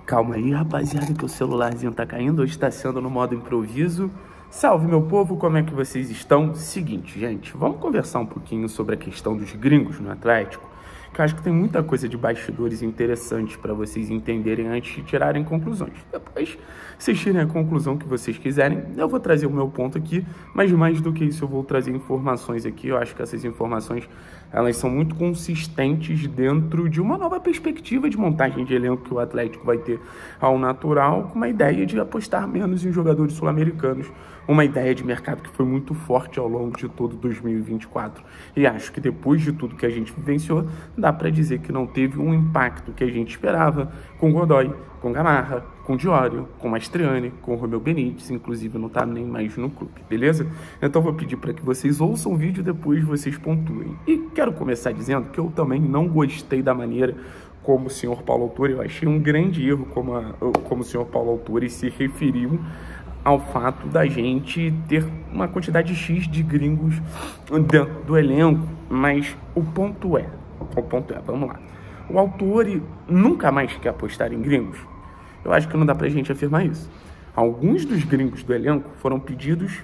Calma aí, rapaziada, que o celularzinho tá caindo. Hoje tá sendo no modo improviso. Salve, meu povo, como é que vocês estão? Seguinte, gente, vamos conversar um pouquinho sobre a questão dos gringos no Atlético, que eu acho que tem muita coisa de bastidores interessantes para vocês entenderem antes de tirarem conclusões. Depois, vocês tirem a conclusão que vocês quiserem. Eu vou trazer o meu ponto aqui, mas mais do que isso, eu vou trazer informações aqui. Eu acho que essas informações, elas são muito consistentes dentro de uma nova perspectiva de montagem de elenco que o Atlético vai ter ao natural, com uma ideia de apostar menos em jogadores sul-americanos, uma ideia de mercado que foi muito forte ao longo de todo 2024. E acho que depois de tudo que a gente vivenciou, dá para dizer que não teve um impacto que a gente esperava com Godoy, com Gamarra, com Diório, com Mastriani, com Romeu Benítez, inclusive não tá nem mais no clube, beleza? Então vou pedir para que vocês ouçam o vídeo e depois vocês pontuem. E quero começar dizendo que eu também não gostei da maneira como o senhor Paulo Autuori, eu achei um grande erro como o senhor Paulo Autuori se referiu ao fato da gente ter uma quantidade X de gringos dentro do elenco, mas o ponto é, vamos lá, o Autuori nunca mais quer apostar em gringos? Eu acho que não dá pra gente afirmar isso. Alguns dos gringos do elenco foram pedidos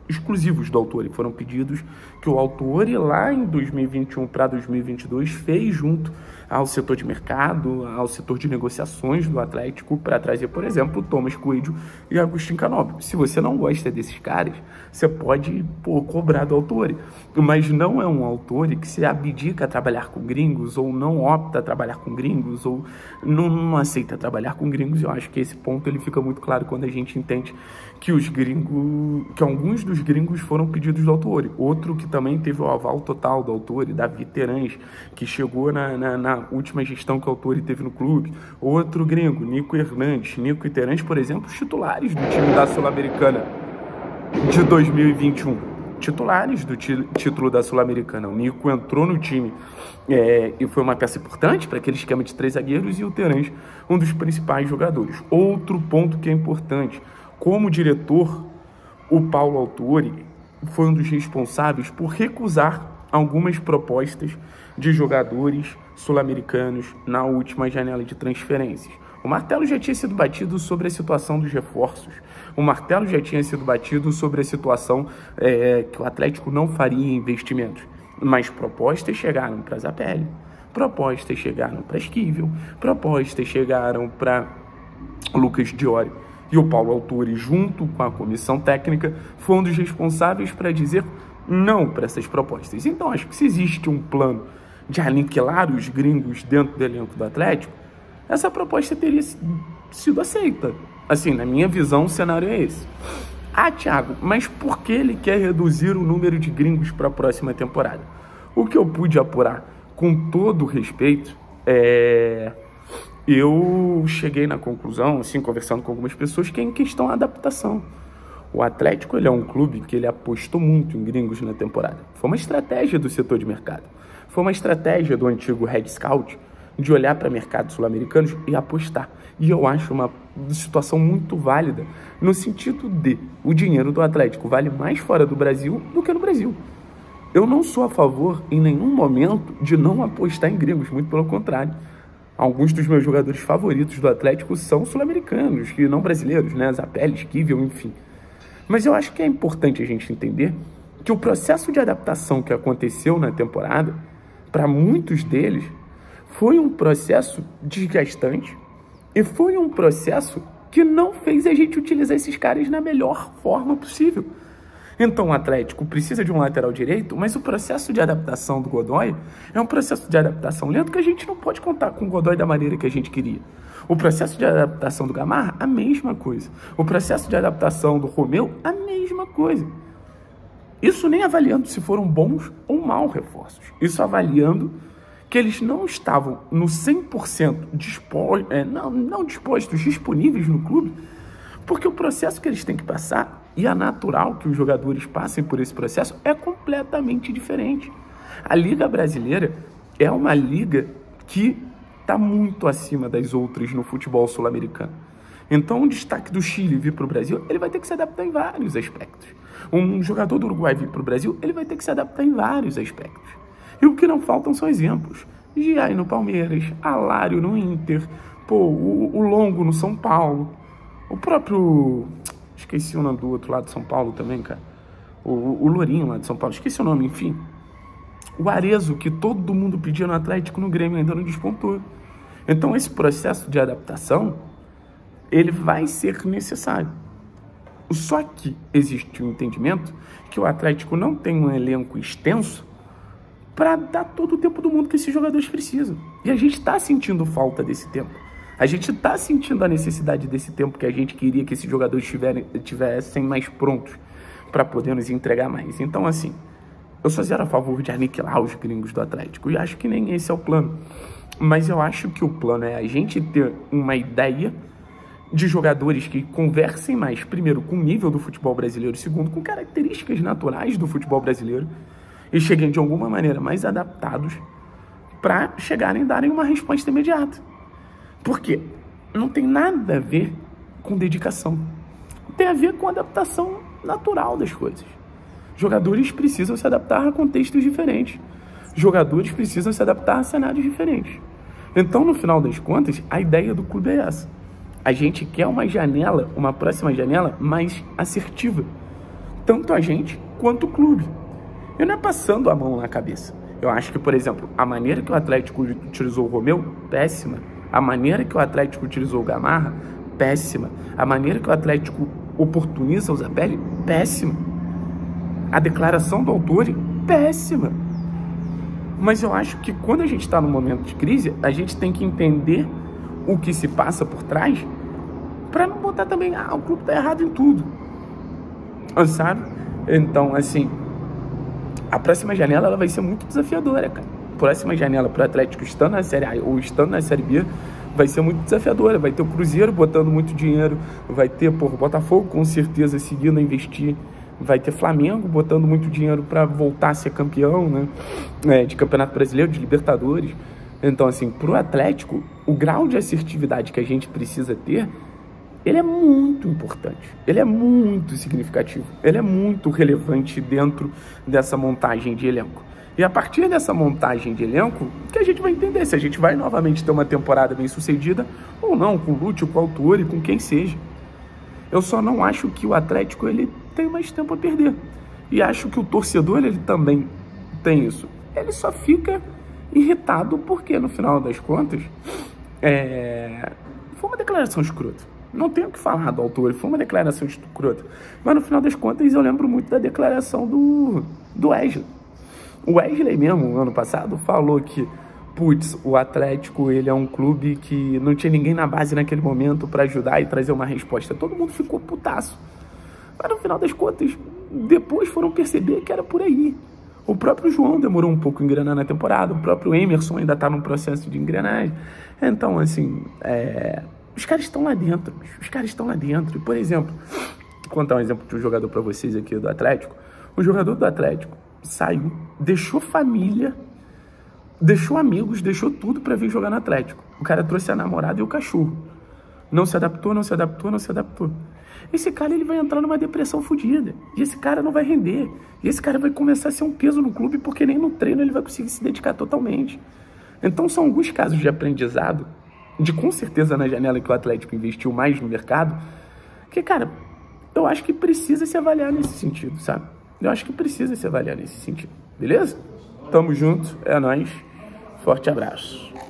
exclusivos do Autuori, foram pedidos que o Autuori lá em 2021 para 2022 fez junto ao setor de mercado, ao setor de negociações do Atlético para trazer, por exemplo, o Thomas Coelho e Agustín Canóbio. Se você não gosta desses caras, você pode cobrar do Autuori, mas não é um Autuori que se abdica a trabalhar com gringos ou não opta a trabalhar com gringos ou não aceita trabalhar com gringos. Eu acho que esse ponto ele fica muito claro quando a gente entende que alguns dos gringos foram pedidos do Autuori. Outro que também teve o aval total do Autuori, Davi Terãs, que chegou na última gestão que o Autuori teve no clube. Outro gringo, Nico Hernandes. Nico e Terãs, por exemplo, titulares do time da Sul-Americana de 2021. Titulares do título da Sul-Americana. O Nico entrou no time e foi uma peça importante para aquele esquema de 3 zagueiros, e o Terãs, um dos principais jogadores. Outro ponto que é importante, como diretor, o Paulo Autuori foi um dos responsáveis por recusar algumas propostas de jogadores sul-americanos na última janela de transferências. O martelo já tinha sido batido sobre a situação dos reforços. O martelo já tinha sido batido sobre a situação que o Atlético não faria investimentos. Mas propostas chegaram para Zapelli, propostas chegaram para Esquivel, propostas chegaram para Lucas Diório. E o Paulo Autuori, junto com a comissão técnica, foi um dos responsáveis para dizer não para essas propostas. Então, acho que se existe um plano de aniquilar os gringos dentro do elenco do Atlético, essa proposta teria sido aceita. Assim, na minha visão, o cenário é esse. Ah, Thiago, mas por que ele quer reduzir o número de gringos para a próxima temporada? O que eu pude apurar, com todo respeito, eu cheguei na conclusão, assim, conversando com algumas pessoas, que é em questão a adaptação. O Atlético, ele é um clube que ele apostou muito em gringos na temporada. Foi uma estratégia do setor de mercado. Foi uma estratégia do antigo Red Scout de olhar para mercados sul-americanos e apostar. E eu acho uma situação muito válida no sentido de o dinheiro do Atlético vale mais fora do Brasil do que no Brasil. Eu não sou a favor, em nenhum momento, de não apostar em gringos, muito pelo contrário. Alguns dos meus jogadores favoritos do Atlético são sul-americanos, e não brasileiros, né? Zapelli, Esquivel, enfim. Mas eu acho que é importante a gente entender que o processo de adaptação que aconteceu na temporada, para muitos deles, foi um processo desgastante e foi um processo que não fez a gente utilizar esses caras na melhor forma possível. Então o Atlético precisa de um lateral direito, mas o processo de adaptação do Godoy é um processo de adaptação lento que a gente não pode contar com o Godoy da maneira que a gente queria. O processo de adaptação do Gamarra, a mesma coisa. O processo de adaptação do Romeu, a mesma coisa. Isso nem avaliando se foram bons ou maus reforços. Isso avaliando que eles não estavam no 100% disponíveis no clube, porque o processo que eles têm que passar, e é natural que os jogadores passem por esse processo, é completamente diferente. A Liga Brasileira é uma liga que está muito acima das outras no futebol sul-americano. Então, o destaque do Chile vir para o Brasil, ele vai ter que se adaptar em vários aspectos. Um jogador do Uruguai vir para o Brasil, ele vai ter que se adaptar em vários aspectos. E o que não faltam são exemplos. Giai no Palmeiras, Alário no Inter, Pô, o Longo no São Paulo. O próprio... Esqueci o nome do outro lado de São Paulo também, cara. O Lourinho lá de São Paulo. Esqueci o nome, enfim. O Arezzo, que todo mundo pedia no Atlético, no Grêmio ainda não despontou. Então, esse processo de adaptação, ele vai ser necessário. Só que existe um entendimento que o Atlético não tem um elenco extenso para dar todo o tempo do mundo que esses jogadores precisam. E a gente está sentindo falta desse tempo. A gente está sentindo a necessidade desse tempo que a gente queria que esses jogadores tivessem mais prontos para poder nos entregar mais. Então, assim, eu sou zero a favor de aniquilar os gringos do Atlético. E acho que nem esse é o plano. Mas eu acho que o plano é a gente ter uma ideia de jogadores que conversem mais, primeiro, com o nível do futebol brasileiro, segundo, com características naturais do futebol brasileiro, e cheguem de alguma maneira mais adaptados para chegarem e darem uma resposta imediata. Porque não tem nada a ver com dedicação. Tem a ver com adaptação natural das coisas. Jogadores precisam se adaptar a contextos diferentes. Jogadores precisam se adaptar a cenários diferentes. Então, no final das contas, a ideia do clube é essa. A gente quer uma janela, uma próxima janela mais assertiva. Tanto a gente quanto o clube. E não é passando a mão na cabeça. Eu acho que, por exemplo, a maneira que o Atlético utilizou o Romeu, péssima. A maneira que o Atlético utilizou o Gamarra, péssima. A maneira que o Atlético oportuniza o Zabelli, péssima. A declaração do Autori, péssima. Mas eu acho que quando a gente está num momento de crise, a gente tem que entender o que se passa por trás para não botar também, o clube tá errado em tudo. Sabe? Então, assim, a próxima janela ela vai ser muito desafiadora, cara. A próxima janela pro Atlético estando na Série A ou estando na Série B vai ser muito desafiadora. Vai ter o Cruzeiro botando muito dinheiro, vai ter, o Botafogo com certeza seguindo a investir, vai ter Flamengo botando muito dinheiro para voltar a ser campeão, né? De Campeonato Brasileiro, de Libertadores. Então, assim, pro Atlético, o grau de assertividade que a gente precisa ter, ele é muito importante, ele é muito significativo, ele é muito relevante dentro dessa montagem de elenco. E a partir dessa montagem de elenco, que a gente vai entender se a gente vai novamente ter uma temporada bem sucedida ou não, com o Lúcio, com o Autori, com quem seja. Eu só não acho que o Atlético ele tem mais tempo a perder. E acho que o torcedor ele também tem isso. Ele só fica irritado porque, no final das contas, foi uma declaração escrota. Não tenho o que falar do Autori, foi uma declaração escrota. Mas, no final das contas, eu lembro muito da declaração do Wesley. O Wesley mesmo, ano passado, falou que, putz, o Atlético ele é um clube que não tinha ninguém na base naquele momento para ajudar e trazer uma resposta. Todo mundo ficou putaço. Mas, no final das contas, depois foram perceber que era por aí. O próprio João demorou um pouco a engrenar na temporada, o próprio Emerson ainda está num processo de engrenagem. Então, assim, os caras estão lá dentro, os caras estão lá dentro. Por exemplo, vou contar um exemplo de um jogador para vocês aqui do Atlético. O jogador do Atlético saiu, deixou família, deixou amigos, deixou tudo para vir jogar no Atlético. O cara trouxe a namorada e o cachorro. Não se adaptou, não se adaptou, não se adaptou. Esse cara ele vai entrar numa depressão fodida. E esse cara não vai render. E esse cara vai começar a ser um peso no clube porque nem no treino ele vai conseguir se dedicar totalmente. Então são alguns casos de aprendizado, de com certeza na janela que o Atlético investiu mais no mercado, que, cara, eu acho que precisa se avaliar nesse sentido, sabe? Eu acho que precisa se avaliar nesse sentido. Beleza? Tamo junto, é nóis. Forte abraço.